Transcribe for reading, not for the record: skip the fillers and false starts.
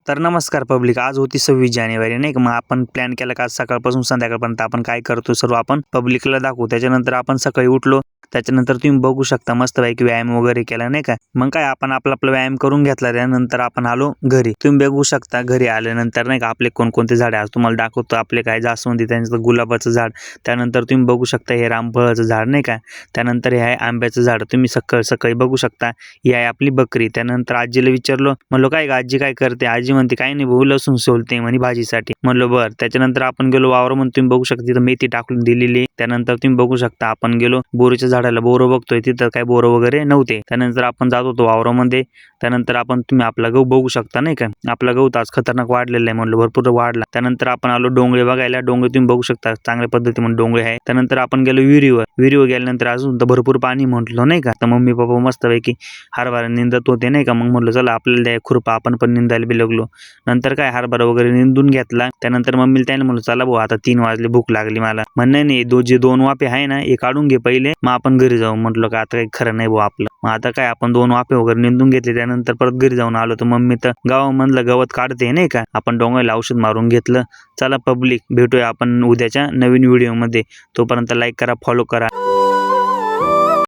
तर नमस्कार पब्लिक, आज होती 26 जानेवारी नाही का. मग आपण प्लॅन केला का आज सकाळपासून संध्याकाळपर्यंत आपण काय करतो सर्व आपण पब्लिकला दाखवू. त्याच्यानंतर आपण सकाळी उठलो, त्याच्यानंतर तुम्ही बघू शकता मस्तपैकी व्यायाम वगैरे केला नाही का. मग काय आपण आपला व्यायाम करून घेतला, त्यानंतर आपण आलो घरी. तुम्ही बघू शकता घरी आल्यानंतर नाही का आपले कोणकोणते झाडे आज तुम्हाला दाखवतो. आपले काय जास्वंदी, त्यानंतर गुलाबाचं झाड, त्यानंतर तुम्ही बघू शकता हे रामफळाचं झाड नाही का. त्यानंतर हे आहे आंब्याचं झाड, तुम्ही सकाळी बघू शकता. ही आहे आपली बकरी. त्यानंतर आजीला विचारलो, म्हणलो काय आजी काय करते. आजी म्हणते काही नाही भाऊ, लसूण सोलते म्हणे भाजीसाठी. म्हणलो बर. त्याच्यानंतर आपण गेलो वावरामध्ये, तुम्ही बघू शकता तिथं मेथी टाकून दिलेली. त्यानंतर तुम्ही बघू शकता आपण गेलो बोरीच्या झाडाला, बोरं बघतोय तिथं काय बोरं वगैरे नव्हते. त्यानंतर आपण जात होतो वावरामध्ये. त्यानंतर आपण तुम्ही आपला गहू बघू शकता नाही का. आपला गहू आज खतरनाक वाढलेला आहे, म्हणलं भरपूर वाढला. त्यानंतर आपण आलो डोंगळे बघायला. डोंगळे तुम्ही बघू शकता चांगल्या पद्धतीने डोंगळे आहे. त्यानंतर आपण गेलो विहिरीवर गेल्यानंतर अजून तर भरपूर पाणी म्हटलं नाही का. तर मम्मी पप्पा मस्तपैकी हरभरा निंदत होते नाही का. मग म्हटलं चला आपल्याला द्या खुरपा, आपण पण निंदायला बी लागलो. नंतर काय हरभरा वगैरे निंदून घेतला. त्यानंतर मम्मीला त्याने म्हणलं चला भाऊ आता 3 वाजले, भूक लागली मला. म्हणणे नाही जे 2 वाफे आहे ना हे काढून घे पहिले, मग आपण घरी जाऊ. म्हटलं का आता काही खरं नाही भाऊ आपलं. मग आता काय आपण 2 वाफे वगैरे निंदून घेतले. त्यानंतर परत घरी जाऊन आलो. तर मम्मी तर गावामधलं गवत काढते नाही का. आपण डोंगराला औषध मारून घेतलं. चला पब्लिक, भेटूया आपण उद्याच्या नवीन व्हिडिओमध्ये. तोपर्यंत लाईक करा, फॉलो करा.